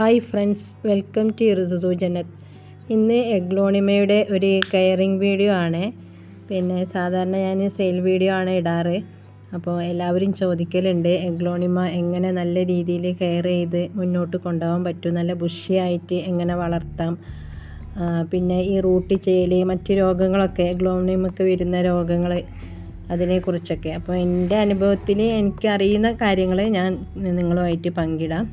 Hi friends, welcome to Rusu Jannat. ഇന്ന് എഗ്ലോണിമയുടെ ഒരു കെയറിങ് വീഡിയോ ആണ്. സാധാരണ ഞാൻ സെയിൽ വീഡിയോ ആണ് ഇടാറ്. അപ്പോൾ എല്ലാവരും ചോദിക്കലുണ്ട് എഗ്ലോണിമ എങ്ങനെ നല്ല രീതിയിൽ കെയർ ചെയ്ത് മുന്നോട്ട് കൊണ്ടുപോകാൻ പറ്റും, നല്ല ബുഷിയായിട്ട് എങ്ങനെ വളർത്താം, പിന്നെ ഈ റൂട്ട് ചെയ്യൽ, മറ്റ് രോഗങ്ങളൊക്കെ എഗ്ലോണിമയ്ക്ക് വരുന്ന രോഗങ്ങൾ, അതിനെക്കുറിച്ചൊക്കെ. അപ്പോൾ എൻ്റെ അനുഭവത്തിൽ എനിക്കറിയുന്ന കാര്യങ്ങൾ ഞാൻ നിങ്ങളുമായിട്ട് പങ്കിടാം.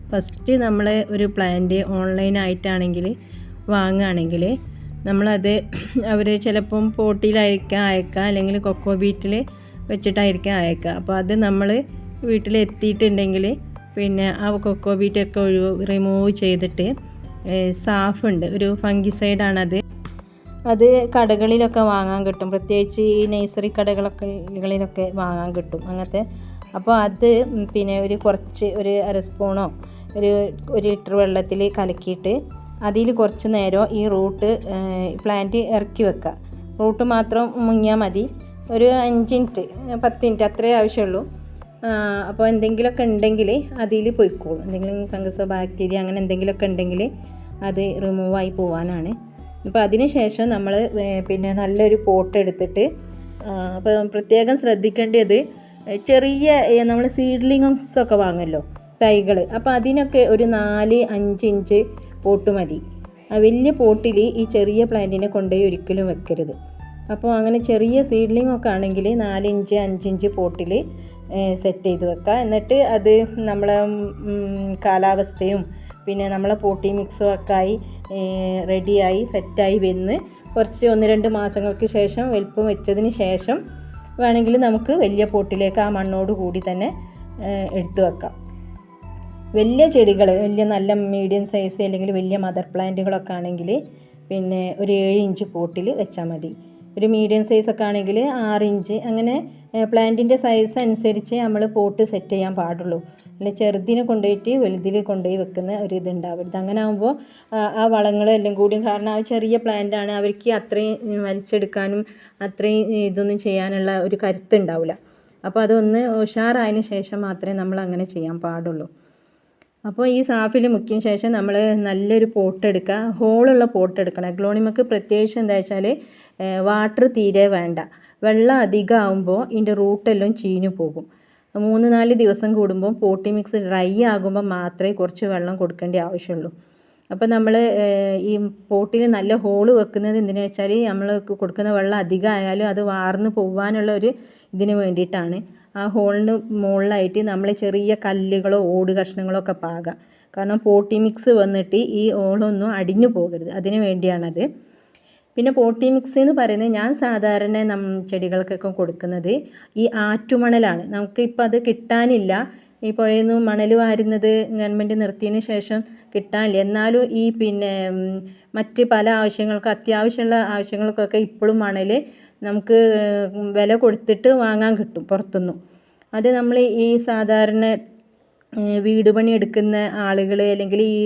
ഫസ്റ്റ് നമ്മൾ ഒരു പ്ലാന്റ് ഓൺലൈനായിട്ടാണെങ്കിൽ വാങ്ങുകയാണെങ്കിൽ നമ്മളത് അവർ ചിലപ്പം പോട്ടിയിലായിരിക്കാം അയക്കുക, അല്ലെങ്കിൽ കൊക്കോ ബീറ്റിൽ വെച്ചിട്ടായിരിക്കാം അയക്കുക. അപ്പോൾ അത് നമ്മൾ വീട്ടിലെത്തിയിട്ടുണ്ടെങ്കിൽ ആ കൊക്കോ ബീറ്റൊക്കെ റിമൂവ് ചെയ്തിട്ട് സാഫുണ്ട്, ഒരു ഫംഗിസൈഡാണത്. അത് കടകളിലൊക്കെ വാങ്ങാൻ കിട്ടും, പ്രത്യേകിച്ച് ഈ നഴ്സറി കടകളിലൊക്കെ വാങ്ങാൻ കിട്ടും അങ്ങനത്തെ. അപ്പോൾ അത് ഒരു കുറച്ച് ഒരു അര സ്പൂണോ ഒരു ലിറ്റർ വെള്ളത്തിൽ കലക്കിയിട്ട് അതിൽ കുറച്ച് നേരം ഈ പ്ലാന്റ് ഇറക്കി വെക്കുക. റൂട്ട് മാത്രം മുങ്ങിയാൽ മതി. ഒരു 5 മിനിറ്റ് 10 മിനിറ്റ് അത്രേ ആവശ്യമുള്ളൂ. അപ്പോൾ എന്തെങ്കിലുമൊക്കെ ഉണ്ടെങ്കിൽ അതിൽ പൊയ്ക്കോളും. എന്തെങ്കിലും ഫംഗസോ ബാക്ടീരിയ അങ്ങനെ എന്തെങ്കിലുമൊക്കെ ഉണ്ടെങ്കിൽ അത് റിമൂവായി പോകാനാണ്. അപ്പോൾ അതിന് ശേഷം നമ്മൾ നല്ലൊരു പോട്ട് എടുത്തിട്ട്, അപ്പോൾ പ്രത്യേകം ശ്രദ്ധിക്കേണ്ടത് ചെറിയ നമ്മൾ സീഡ്ലിങ്സൊക്കെ വാങ്ങുമല്ലോ, തൈകൾ. അപ്പോൾ അതിനൊക്കെ ഒരു 4-5 ഇഞ്ച് പോട്ട് മതി. വലിയ പോട്ടിൽ ഈ ചെറിയ പ്ലാന്റിനെ കൊണ്ടുപോയി ഒരിക്കലും വെക്കരുത്. അപ്പോൾ അങ്ങനെ ചെറിയ സീഡ്ലിങ്ങൊക്കെ ആണെങ്കിൽ 4 ഇഞ്ച് 5 ഇഞ്ച് പോട്ടിൽ സെറ്റ് ചെയ്ത് വെക്കുക. എന്നിട്ട് അത് നമ്മളെ കാലാവസ്ഥയും നമ്മളെ പോട്ടി മിക്സും ഒക്കെ ആയി റെഡിയായി സെറ്റായി വന്ന് കുറച്ച് 1-2 മാസങ്ങൾക്ക് ശേഷം വലിപ്പം വെച്ചതിന് ശേഷം വേണമെങ്കിൽ നമുക്ക് വലിയ പോട്ടിലേക്ക് ആ മണ്ണോട് കൂടി തന്നെ എടുത്തു വെക്കാം. വലിയ ചെടികൾ, വലിയ നല്ല മീഡിയം സൈസ് അല്ലെങ്കിൽ വലിയ മദർ പ്ലാന്റുകളൊക്കെ ആണെങ്കിൽ ഒരു 7 ഇഞ്ച് പോട്ടിൽ വെച്ചാൽ മതി. ഒരു മീഡിയം സൈസൊക്കെ ആണെങ്കിൽ 6 ഇഞ്ച്, അങ്ങനെ പ്ലാന്റിൻ്റെ സൈസ് അനുസരിച്ച് നമ്മൾ പോട്ട് സെറ്റ് ചെയ്യാൻ പാടുള്ളൂ. അല്ലെ ചെറുതിനെ കൊണ്ടുപോയിട്ട് വലുതിൽ കൊണ്ടുപോയി വെക്കുന്ന ഒരു ഇതുണ്ടാവരുത്. അങ്ങനെ ആകുമ്പോൾ ആ വളങ്ങളെല്ലാം കൂടിയും, കാരണം ആ ചെറിയ പ്ലാന്റാണ്, അവർക്ക് അത്രയും വലിച്ചെടുക്കാനും അത്രയും ഇതൊന്നും ചെയ്യാനുള്ള ഒരു കരുത്തുണ്ടാവില്ല. അപ്പോൾ അതൊന്ന് ഉഷാറായതിന് ശേഷം മാത്രമേ നമ്മൾ അങ്ങനെ ചെയ്യാൻ പാടുള്ളൂ. അപ്പോൾ ഈ സാഫിൽ മുക്കിയതിന് ശേഷം നമ്മൾ നല്ലൊരു പോട്ട് എടുക്കുക, ഹോളുള്ള പോട്ട് എടുക്കണം. എഗ്ലോണിമയ്ക്ക് പ്രത്യേകിച്ച് എന്താ വെച്ചാൽ വാട്ടർ തീരെ വേണ്ട. വെള്ളം അധികം ആകുമ്പോൾ ഇതിൻ്റെ റൂട്ടെല്ലാം ചീഞ്ഞു പോകും. 3-4 ദിവസം കൂടുമ്പോൾ പോട്ടി മിക്സ് ഡ്രൈ ആകുമ്പോൾ മാത്രമേ കുറച്ച് വെള്ളം കൊടുക്കേണ്ട ആവശ്യമുള്ളൂ. അപ്പോൾ നമ്മൾ ഈ പോട്ടിൽ നല്ല ഹോള് വെക്കുന്നത് എന്തിനാ വെച്ചാൽ നമ്മൾ കൊടുക്കുന്ന വെള്ളം അധികം ആയാലും അത് വാർന്ന് പോകാനുള്ള ഒരു ഇതിന് വേണ്ടിയിട്ടാണ്. ആ ഹോളിന് മുകളിലായിട്ട് നമ്മൾ ചെറിയ കല്ലുകളോ ഓട് കഷ്ണങ്ങളോ ഒക്കെ പാകാം. കാരണം പോട്ടി മിക്സ് വന്നിട്ട് ഈ ഹോളൊന്നും അടിഞ്ഞു പോകരുത്, അതിന് വേണ്ടിയാണത്. പോട്ടി മിക്സ് എന്ന് പറയുന്നത് ഞാൻ സാധാരണ ചെടികൾക്കൊക്കെ കൊടുക്കുന്നത് ഈ ആറ്റുമണലാണ്. നമുക്കിപ്പോൾ അത് കിട്ടാനില്ല, ഈ പുഴയിൽ നിന്ന് മണൽ വാരുന്നത് ഗവൺമെൻറ് നിർത്തിയതിന് ശേഷം കിട്ടാനില്ല. എന്നാലും ഈ മറ്റ് പല ആവശ്യങ്ങൾക്കും, അത്യാവശ്യമുള്ള ആവശ്യങ്ങൾക്കൊക്കെ ഇപ്പോഴും മണൽ നമുക്ക് വില കൊടുത്തിട്ട് വാങ്ങാൻ കിട്ടും പുറത്തുനിന്നും. അത് നമ്മൾ ഈ സാധാരണ വീട് പണി എടുക്കുന്ന ആളുകൾ, അല്ലെങ്കിൽ ഈ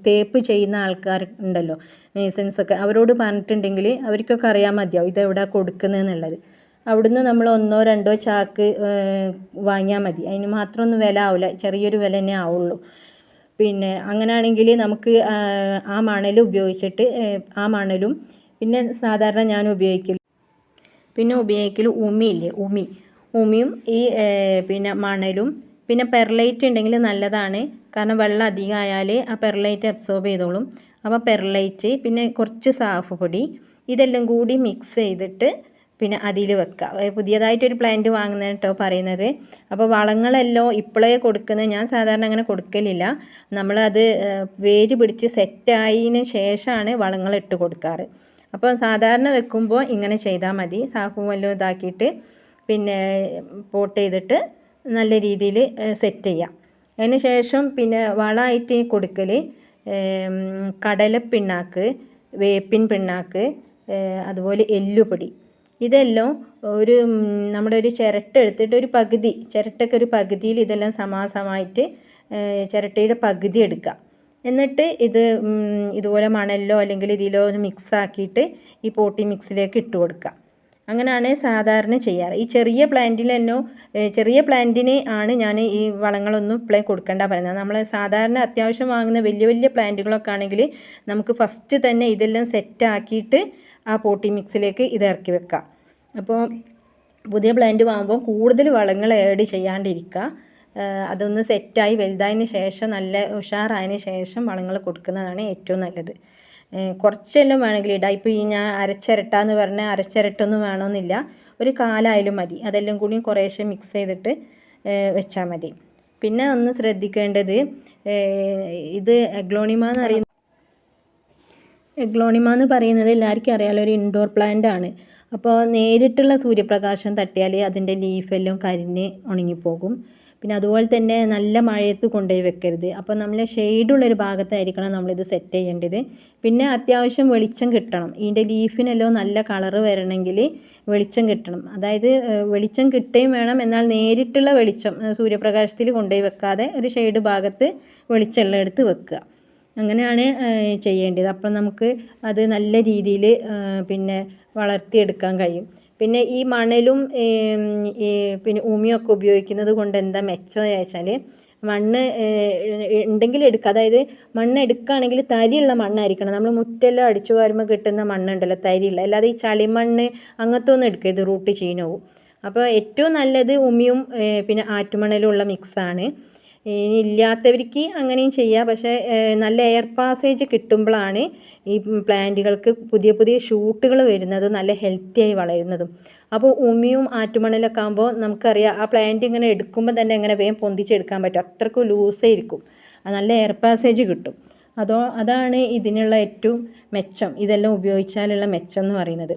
തേപ്പ് ചെയ്യുന്ന ആൾക്കാർ ഉണ്ടല്ലോ, മേസൺസൊക്കെ, അവരോട് പറഞ്ഞിട്ടുണ്ടെങ്കിൽ അവർക്കൊക്കെ അറിയാൻ മതിയാവും ഇതെവിടെ കൊടുക്കുന്നതെന്നുള്ളത്. അവിടുന്ന് നമ്മൾ 1-2 ചാക്ക് വാങ്ങിയാൽ മതി. അതിന് മാത്രമൊന്നും വില ആവില്ല, ചെറിയൊരു വില തന്നെ ആവുള്ളൂ. അങ്ങനെയാണെങ്കിൽ നമുക്ക് ആ മണൽ ഉപയോഗിച്ചിട്ട്, ആ മണലും സാധാരണ ഞാൻ ഉപയോഗിക്കൽ ഉമിയില്ലേ, ഉമിയും ഈ മണലും പെർലൈറ്റ് ഉണ്ടെങ്കിൽ നല്ലതാണ്. കാരണം വെള്ളം അധികമായാൽ ആ പെർലൈറ്റ് അബ്സോർബ് ചെയ്തോളും. അപ്പോൾ പെർലൈറ്റ്, കുറച്ച് സാഫ് പൊടി, ഇതെല്ലാം കൂടി മിക്സ് ചെയ്തിട്ട് അതിൽ വെക്കുക. പുതിയതായിട്ടൊരു പ്ലാന്റ് വാങ്ങുന്നത് കേട്ടോ പറയുന്നത്. അപ്പോൾ വളങ്ങളെല്ലാം ഇപ്പോഴേ കൊടുക്കുന്നത് ഞാൻ സാധാരണ അങ്ങനെ കൊടുക്കലില്ല. നമ്മളത് വേര് പിടിച്ച് സെറ്റായതിന് ശേഷമാണ് വളങ്ങൾ ഇട്ട് കൊടുക്കാറ്. അപ്പോൾ സാധാരണ വെക്കുമ്പോൾ ഇങ്ങനെ ചെയ്താൽ മതി. സാഫും എല്ലാം ഇതാക്കിയിട്ട് പോട്ട് ചെയ്തിട്ട് നല്ല രീതിയിൽ സെറ്റ് ചെയ്യാം. അതിന് ശേഷം വളമായിട്ട് കൊടുക്കൽ കടലപ്പിണ്ണാക്ക്, വേപ്പിൻ പിണ്ണാക്ക്, അതുപോലെ എല്ലുപൊടി. ഇതെല്ലാം നമ്മുടെ ഒരു ചിരട്ട എടുത്തിട്ട് ചിരട്ടയ്ക്ക് ഒരു പകുതിയിൽ ഇതെല്ലാം സമാസമായിട്ട് ചിരട്ടയുടെ പകുതി എടുക്കുക. എന്നിട്ട് ഇതുപോലെ മണലിലോ അല്ലെങ്കിൽ ഇതിലോ മിക്സ് ആക്കിയിട്ട് ഈ പോട്ടി മിക്സിലേക്ക് ഇട്ട് കൊടുക്കുക. അങ്ങനെയാണ് സാധാരണ ചെയ്യാറ്. ഈ ചെറിയ പ്ലാന്റിലെന്നോ ചെറിയ പ്ലാന്റിന് ആണ് ഞാൻ ഈ വളങ്ങളൊന്നും ഇപ്പോഴേ കൊടുക്കേണ്ട പറയുന്നത്. നമ്മൾ സാധാരണ അത്യാവശ്യം വാങ്ങുന്ന വലിയ വലിയ പ്ലാന്റുകളൊക്കെ ആണെങ്കിൽ നമുക്ക് ഫസ്റ്റ് തന്നെ ഇതെല്ലാം സെറ്റാക്കിയിട്ട് ആ പോട്ടി മിക്സിലേക്ക് ഇത് ഇറക്കി വെക്കാം. അപ്പോൾ പുതിയ പ്ലാന്റ് വാങ്ങുമ്പോൾ കൂടുതൽ വളങ്ങൾ ആഡ് ചെയ്യാണ്ടിരിക്കുക. അതൊന്ന് സെറ്റായി വലുതായതിന് ശേഷം നല്ല ഉഷാറായതിന് ശേഷം വളങ്ങൾ കൊടുക്കുന്നതാണ് ഏറ്റവും നല്ലത്. കുറച്ചെല്ലാം വേണമെങ്കിൽ ഇടാം. ഇപ്പോൾ ഈ ഞാൻ അരച്ചിരട്ടാന്ന് പറഞ്ഞാൽ അരച്ചിരട്ടൊന്നും വേണമെന്നില്ല, ഒരു കാലായാലും മതി. അതെല്ലാം കൂടി കുറേശ്ശെ മിക്സ് ചെയ്തിട്ട് വെച്ചാൽ മതി. പിന്നെ ഒന്ന് ശ്രദ്ധിക്കേണ്ടത്, ഇത് എഗ്ലോണിമ എന്ന് പറയുന്നത് എല്ലാവർക്കും അറിയാലോ ഒരു ഇൻഡോർ പ്ലാന്റ് ആണ്. അപ്പോൾ നേരിട്ടുള്ള സൂര്യപ്രകാശം തട്ടിയാൽ അതിൻ്റെ ലീഫെല്ലാം കരിഞ്ഞ് ഉണങ്ങിപ്പോകും. പിന്നെ അതുപോലെ തന്നെ നല്ല മഴയത്ത് കൊണ്ടുപോയി വെക്കരുത്. അപ്പോൾ നമ്മൾ ഷെയ്ഡുള്ളൊരു ഭാഗത്തായിരിക്കണം നമ്മളിത് സെറ്റ് ചെയ്യേണ്ടത്. പിന്നെ അത്യാവശ്യം വെളിച്ചം കിട്ടണം. ഇതിൻ്റെ ലീഫിനെല്ലാം നല്ല കളറ് വരണമെങ്കിൽ വെളിച്ചം കിട്ടണം. അതായത് വെളിച്ചം കിട്ടുകയും വേണം, എന്നാൽ നേരിട്ടുള്ള വെളിച്ചം സൂര്യപ്രകാശത്തിൽ കൊണ്ടുപോയി വെക്കാതെ ഒരു ഷെയ്ഡ് ഭാഗത്ത് വെളിച്ചമുള്ള എടുത്ത് വെക്കുക. അങ്ങനെയാണ് ചെയ്യേണ്ടത്. അപ്പം നമുക്ക് അത് നല്ല രീതിയിൽ പിന്നെ വളർത്തിയെടുക്കാൻ കഴിയും. പിന്നെ ഈ മണലും പിന്നെ ഉമിയൊക്കെ ഉപയോഗിക്കുന്നത് കൊണ്ട് എന്താ മെച്ചം വെച്ചാൽ, മണ്ണ് ഉണ്ടെങ്കിൽ എടുക്കുക. അതായത് മണ്ണ് എടുക്കുകയാണെങ്കിൽ തരിയുള്ള മണ്ണായിരിക്കണം. നമ്മൾ മുറ്റെല്ലാം അടിച്ചു വാരുമ്പോൾ കിട്ടുന്ന മണ്ണുണ്ടല്ലോ തരിയുള്ള, അല്ലാതെ ഈ ചളിമണ്ണ് അങ്ങനത്തെ ഒന്നും എടുക്കരുത്, റൂട്ട് ചീഞ്ഞു. അപ്പോൾ ഏറ്റവും നല്ലത് ഉമിയും പിന്നെ ആറ്റുമണലും ഉള്ള മിക്സാണ്. ഇനി ഇല്ലാത്തവർക്ക് അങ്ങനെയും ചെയ്യാം. പക്ഷേ നല്ല എയർ പാസേജ് കിട്ടുമ്പോഴാണ് ഈ പ്ലാന്റുകൾക്ക് പുതിയ പുതിയ ഷൂട്ടുകൾ വരുന്നതും നല്ല ഹെൽത്തിയായി വളരുന്നതും. അപ്പോൾ ഉമിയും ആറ്റുമണലൊക്കെ ആകുമ്പോൾ നമുക്കറിയാം ആ പ്ലാന്റ് ഇങ്ങനെ എടുക്കുമ്പോൾ തന്നെ എങ്ങനെ വേഗം പൊന്തിച്ചെടുക്കാൻ പറ്റും, അത്രക്കും ലൂസായിരിക്കും, നല്ല എയർ പാസേജ് കിട്ടും. അതാണ് ഇതിനുള്ള ഏറ്റവും മെച്ചം, ഇതെല്ലാം ഉപയോഗിച്ചാലുള്ള മെച്ചം എന്ന് പറയുന്നത്.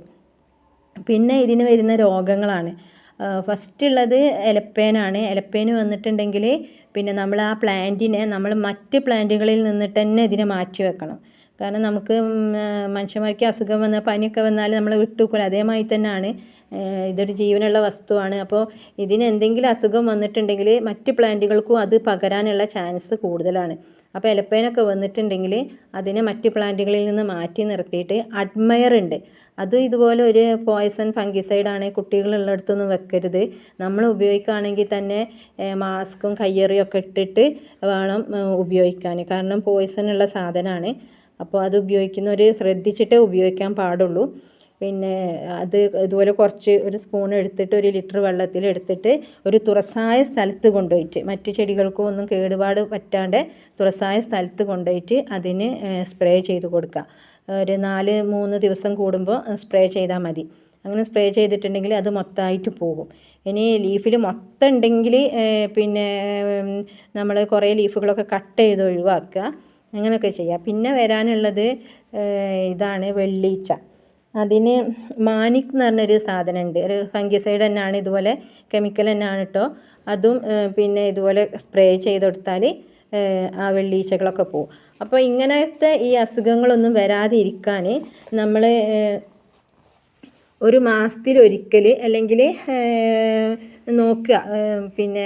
പിന്നെ ഇതിന് വരുന്ന രോഗങ്ങളാണ്. ഫസ്റ്റ് ഉള്ളത് എലപ്പേനാണ്. എലപ്പേന് വന്നിട്ടുണ്ടെങ്കിൽ പിന്നെ നമ്മൾ ആ പ്ലാന്റിനെ നമ്മൾ മറ്റ് പ്ലാന്റുകളിൽ നിന്നിട്ട് തന്നെ ഇതിനെ മാറ്റി വെക്കണം. കാരണം നമുക്ക് മനുഷ്യന്മാർക്ക് അസുഖം വന്നാൽ പനിയൊക്കെ വന്നാൽ നമ്മൾ വിട്ടുവെക്കില്ല, അതേമാതിരി തന്നെയാണ് ഇതൊരു ജീവനുള്ള വസ്തുവാണ്. അപ്പോൾ ഇതിന് എന്തെങ്കിലും അസുഖം വന്നിട്ടുണ്ടെങ്കിൽ മറ്റ് പ്ലാന്റുകൾക്കും അത് പകരാനുള്ള ചാൻസ് കൂടുതലാണ്. അപ്പോൾ എലപ്പേനൊക്കെ വന്നിട്ടുണ്ടെങ്കിൽ അതിനെ മറ്റ് പ്ലാന്റുകളിൽ നിന്ന് മാറ്റി നിർത്തിയിട്ട് അഡ്മയർ ഉണ്ട്, അത് ഇതുപോലെ ഒരു പോയ്സൺ ഫംഗിസൈഡാണ്. കുട്ടികളുള്ളിടത്തൊന്നും വെക്കരുത്. നമ്മൾ ഉപയോഗിക്കുകയാണെങ്കിൽ തന്നെ മാസ്കും കയ്യെറിയും ഒക്കെ ഇട്ടിട്ട് വേണം ഉപയോഗിക്കാൻ, കാരണം പോയ്സൺ ഉള്ള സാധനമാണ്. അപ്പോൾ അത് ഉപയോഗിക്കുന്നവർ ശ്രദ്ധിച്ചിട്ടേ ഉപയോഗിക്കാൻ പാടുള്ളൂ. പിന്നെ അത് ഇതുപോലെ കുറച്ച് ഒരു സ്പൂൺ എടുത്തിട്ട് 1 ലിറ്റർ വെള്ളത്തിൽ എടുത്തിട്ട് ഒരു തുറസായ സ്ഥലത്ത് കൊണ്ടുപോയിട്ട്, മറ്റ് ചെടികൾക്കും ഒന്നും കേടുപാട് പറ്റാണ്ട് തുറസായ സ്ഥലത്ത് കൊണ്ടുപോയിട്ട് അതിന് സ്പ്രേ ചെയ്ത് കൊടുക്കുക. ഒരു 3 ദിവസം കൂടുമ്പോൾ സ്പ്രേ ചെയ്താൽ മതി. അങ്ങനെ സ്പ്രേ ചെയ്തിട്ടുണ്ടെങ്കിൽ അത് മൊത്തമായിട്ട് പോകും. ഇനി ലീഫിൽ മൊത്തം ഉണ്ടെങ്കിൽ പിന്നെ നമ്മൾ കുറേ ലീഫുകളൊക്കെ കട്ട് ചെയ്ത് ഒഴിവാക്കുക, അങ്ങനെയൊക്കെ ചെയ്യുക. പിന്നെ വരാനുള്ളത് ഇതാണ് വെള്ളീച്ച. അതിന് മാനിക് എന്ന് പറഞ്ഞൊരു സാധനമുണ്ട്, ഒരു ഫംഗിസൈഡ് തന്നെയാണ്, ഇതുപോലെ കെമിക്കൽ തന്നെയാണ് കേട്ടോ. അതും പിന്നെ ഇതുപോലെ സ്പ്രേ ചെയ്ത് കൊടുത്താൽ ആ വെള്ളീച്ചകളൊക്കെ പോകും. അപ്പോൾ ഇങ്ങനത്തെ ഈ അസുഖങ്ങളൊന്നും വരാതിരിക്കാൻ നമ്മൾ ഒരു മാസത്തിലൊരിക്കൽ അല്ലെങ്കിൽ നോക്കുക. പിന്നെ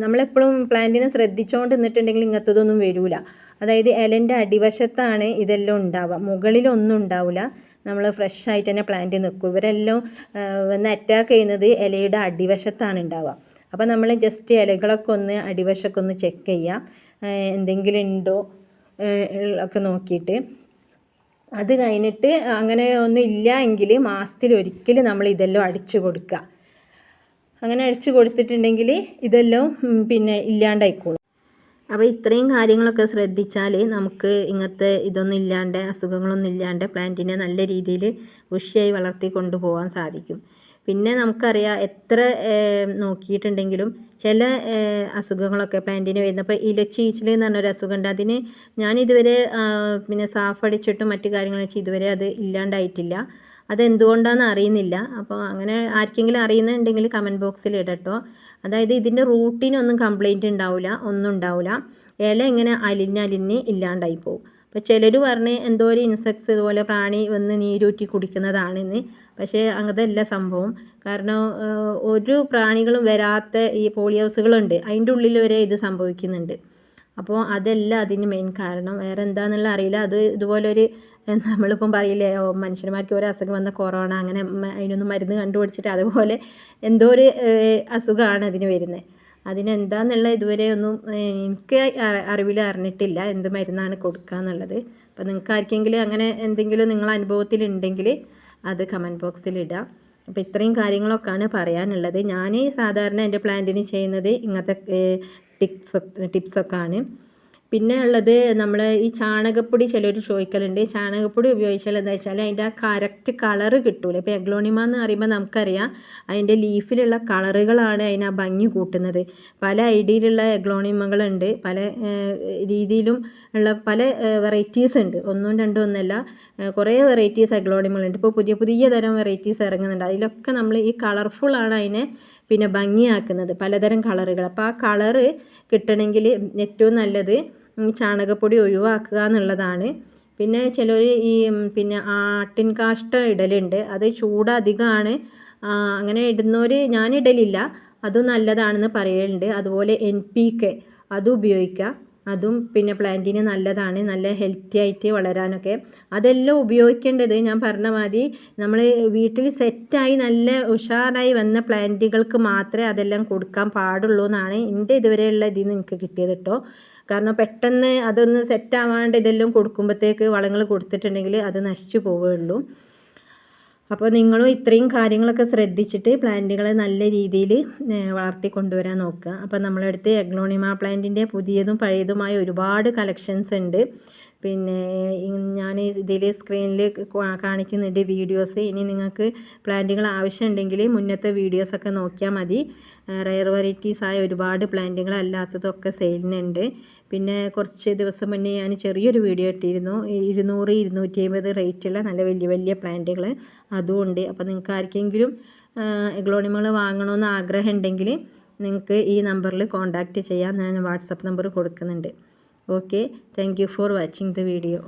നമ്മളെപ്പോഴും പ്ലാന്റിനെ ശ്രദ്ധിച്ചുകൊണ്ട് നിന്നിട്ടുണ്ടെങ്കിൽ ഇങ്ങനത്തതൊന്നും വരില്ല. അതായത് ഇലൻ്റെ അടിവശത്താണ് ഇതെല്ലാം ഉണ്ടാവുക, മുകളിലൊന്നും ഉണ്ടാവില്ല. നമ്മൾ ഫ്രഷ് ആയിട്ട് തന്നെ പ്ലാന്റ് നിൽക്കും. ഇവരെല്ലാം വന്ന് അറ്റാക്ക് ചെയ്യുന്നത് ഇലയുടെ അടിവശത്താണ് ഉണ്ടാവുക. അപ്പോൾ നമ്മൾ ജസ്റ്റ് ഇലകളൊക്കെ ഒന്ന് അടിവശമൊക്കെ ഒന്ന് ചെക്ക് ചെയ്യുക, എന്തെങ്കിലും ഉണ്ടോ ഒക്കെ നോക്കിയിട്ട്. അത് കഴിഞ്ഞിട്ട് അങ്ങനെ ഒന്നും ഇല്ല എങ്കിൽ മാസത്തിലൊരിക്കൽ നമ്മൾ ഇതെല്ലാം അടിച്ചു കൊടുക്കുക. അങ്ങനെ അടിച്ചു കൊടുത്തിട്ടുണ്ടെങ്കിൽ ഇതെല്ലാം പിന്നെ ഇല്ലാണ്ടായിക്കോളും. അപ്പോൾ ഇത്രയും കാര്യങ്ങളൊക്കെ ശ്രദ്ധിച്ചാൽ നമുക്ക് ഇങ്ങനത്തെ ഇതൊന്നും ഇല്ലാണ്ട്, അസുഖങ്ങളൊന്നും ഇല്ലാണ്ട് പ്ലാന്റിനെ നല്ല രീതിയിൽ ഉഷയായി വളർത്തി കൊണ്ടുപോകാൻ സാധിക്കും. പിന്നെ നമുക്കറിയാം എത്ര നോക്കിയിട്ടുണ്ടെങ്കിലും ചില അസുഖങ്ങളൊക്കെ പ്ലാന്റിന് വരുന്നത്. അപ്പോൾ ഇലച്ചീച്ചിൽ എന്ന് പറഞ്ഞൊരു അസുഖമുണ്ട്. അതിന് ഞാനിതുവരെ പിന്നെ സാഫ് അടിച്ചിട്ടും മറ്റു കാര്യങ്ങൾ വെച്ച് ഇതുവരെ അത് ഇല്ലാണ്ടായിട്ടില്ല. അതെന്തുകൊണ്ടാണെന്ന് അറിയുന്നില്ല. അപ്പോൾ അങ്ങനെ ആർക്കെങ്കിലും അറിയുന്നുണ്ടെങ്കിൽ കമൻറ്റ് ബോക്സിൽ ഇടട്ടോ. അതായത് ഇതിൻ്റെ റൂട്ടിനൊന്നും കംപ്ലൈൻറ്റ് ഉണ്ടാവില്ല, ഒന്നും ഉണ്ടാവില്ല. ഇല ഇങ്ങനെ അലിഞ്ഞ് ഇല്ലാണ്ടായി പോകും. അപ്പോൾ ചിലർ പറഞ്ഞ് എന്തോ ഒരു ഇൻസെക്ട്സ് ഇതുപോലെ പ്രാണി വന്ന് നീരൂറ്റി കുടിക്കുന്നതാണെന്ന്. പക്ഷേ അങ്ങനത്തല്ല സംഭവം. കാരണം ഒരു പ്രാണികളും വരാത്ത ഈ പോളി ഹൗസുകളുണ്ട്, അതിൻ്റെ ഉള്ളിൽ വരെ ഇത് സംഭവിക്കുന്നുണ്ട്. അപ്പോൾ അതല്ല അതിന് മെയിൻ കാരണം, വേറെ എന്താണെന്നുള്ള അറിയില്ല. അത് ഇതുപോലൊരു നമ്മളിപ്പം പറയില്ലേ മനുഷ്യന്മാർക്ക് ഒരു അസുഖം വന്ന കൊറോണ അങ്ങനെ അതിനൊന്നും മരുന്ന് കണ്ടുപിടിച്ചിട്ട് അതുപോലെ എന്തോ ഒരു അസുഖമാണ് അതിന് വരുന്നത്. അതിനെന്താന്നുള്ള ഇതുവരെ ഒന്നും എനിക്ക് അറിവിൽ അറിഞ്ഞിട്ടില്ല എന്ത് മരുന്നാണ് കൊടുക്കുക എന്നുള്ളത്. അപ്പോൾ നിങ്ങൾക്ക് ആർക്കെങ്കിലും അങ്ങനെ എന്തെങ്കിലും നിങ്ങളെ അനുഭവത്തിലുണ്ടെങ്കിൽ അത് കമൻറ്റ് ബോക്സിൽ ഇടാം. അപ്പോൾ ഇത്രയും കാര്യങ്ങളൊക്കെയാണ് പറയാനുള്ളത്. ഞാൻ സാധാരണ എൻ്റെ പ്ലാന്റിന് ചെയ്യുന്നത് ഇങ്ങനത്തെ ടിപ്സൊക്കെ ആണ്. പിന്നെ ഉള്ളത് നമ്മൾ ഈ ചാണകപ്പൊടി ചിലർ ചോദിക്കലുണ്ട്. ചാണകപ്പൊടി ഉപയോഗിച്ചാൽ എന്താ വെച്ചാൽ അതിൻ്റെ ആ കറക്റ്റ് കളറ് കിട്ടൂല. ഇപ്പോൾ എഗ്ലോണിമ എന്ന് പറയുമ്പോൾ നമുക്കറിയാം അതിൻ്റെ ലീഫിലുള്ള കളറുകളാണ് അതിന് ആ ഭംഗി കൂട്ടുന്നത്. പല ഐഡിയയിലുള്ള എഗ്ലോണിമകളുണ്ട്, പല രീതിയിലും ഉള്ള പല വെറൈറ്റീസ് ഉണ്ട്. ഒന്നും രണ്ടും ഒന്നല്ല, കുറേ വെറൈറ്റീസ് എഗ്ലോണിമകളുണ്ട്. ഇപ്പോൾ പുതിയ പുതിയ തരം വെറൈറ്റീസ് ഇറങ്ങുന്നുണ്ട്. അതിലൊക്കെ നമ്മൾ ഈ കളർഫുള്ളാണ് അതിനെ പിന്നെ ഭംഗിയാക്കുന്നത്, പലതരം കളറുകൾ. അപ്പോൾ ആ കളറ് കിട്ടണമെങ്കിൽ ഏറ്റവും നല്ലത് ഈ ചാണകപ്പൊടി ഒഴിവാക്കുക എന്നുള്ളതാണ്. പിന്നെ ചിലർ ഈ പിന്നെ ആട്ടിൻ കാഷ്ടം ഇടലുണ്ട്. അത് ചൂട് അധികമാണ്, അങ്ങനെ ഇടുന്നവർ, ഞാൻ ഇടലില്ല, അതും നല്ലതാണെന്ന് പറയലുണ്ട്. അതുപോലെ NPK അതും ഉപയോഗിക്കുക, അതും പിന്നെ പ്ലാന്റിന് നല്ലതാണ്, നല്ല ഹെൽത്തി ആയിട്ട് വളരാനൊക്കെ. അതെല്ലാം ഉപയോഗിക്കേണ്ടത് ഞാൻ പറഞ്ഞ മാതിരി നമ്മൾ വീട്ടിൽ സെറ്റായി നല്ല ഉഷാറായി വന്ന പ്ലാന്റുകൾക്ക് മാത്രമേ അതെല്ലാം കൊടുക്കാൻ പാടുള്ളൂ എന്നാണ് എൻ്റെ ഇതുവരെയുള്ള ഇതിൽ നിന്ന് എനിക്ക് കിട്ടിയത് കേട്ടോ. കാരണം പെട്ടെന്ന് അതൊന്ന് സെറ്റാവാണ്ട് ഇതെല്ലാം കൊടുക്കുമ്പോഴത്തേക്ക് വളങ്ങൾ കൊടുത്തിട്ടുണ്ടെങ്കിൽ അത് നശിച്ചു പോവുകയുള്ളൂ. അപ്പോൾ നിങ്ങളും ഇത്രയും കാര്യങ്ങളൊക്കെ ശ്രദ്ധിച്ചിട്ട് പ്ലാന്റുകളെ നല്ല രീതിയിൽ വളർത്തി കൊണ്ടുവരാൻ നോക്കുക. അപ്പോൾ നമ്മളെ അടുത്ത് എഗ്ലോണിമ പ്ലാന്റിൻ്റെ പുതിയതും പഴയതുമായ ഒരുപാട് കളക്ഷൻസ് ഉണ്ട്. പിന്നെ ഞാൻ ഇതിൽ സ്ക്രീനിൽ കാണിക്കുന്നുണ്ട് വീഡിയോസ്. ഇനി നിങ്ങൾക്ക് പ്ലാന്റുകൾ ആവശ്യമുണ്ടെങ്കിൽ മുന്നത്തെ വീഡിയോസൊക്കെ നോക്കിയാൽ മതി. റെയർ വെറൈറ്റീസായ ഒരുപാട് പ്ലാന്റുകൾ അല്ലാത്തതൊക്കെ സെയിലിനുണ്ട്. പിന്നെ കുറച്ച് ദിവസം മുന്നേ ഞാൻ ചെറിയൊരു വീഡിയോ ഇട്ടിരുന്നു, 200-250 റേറ്റുള്ള നല്ല വലിയ വലിയ പ്ലാന്റുകൾ അതും ഉണ്ട്. അപ്പോൾ നിങ്ങൾക്ക് ആർക്കെങ്കിലും എഗ്ലോണിമകൾ വാങ്ങണമെന്ന് ആഗ്രഹം ഉണ്ടെങ്കിൽ നിങ്ങൾക്ക് ഈ നമ്പറിൽ കോൺടാക്റ്റ് ചെയ്യാം. ഞാൻ വാട്സപ്പ് നമ്പർ കൊടുക്കുന്നുണ്ട്. Okay, thank you for watching the video.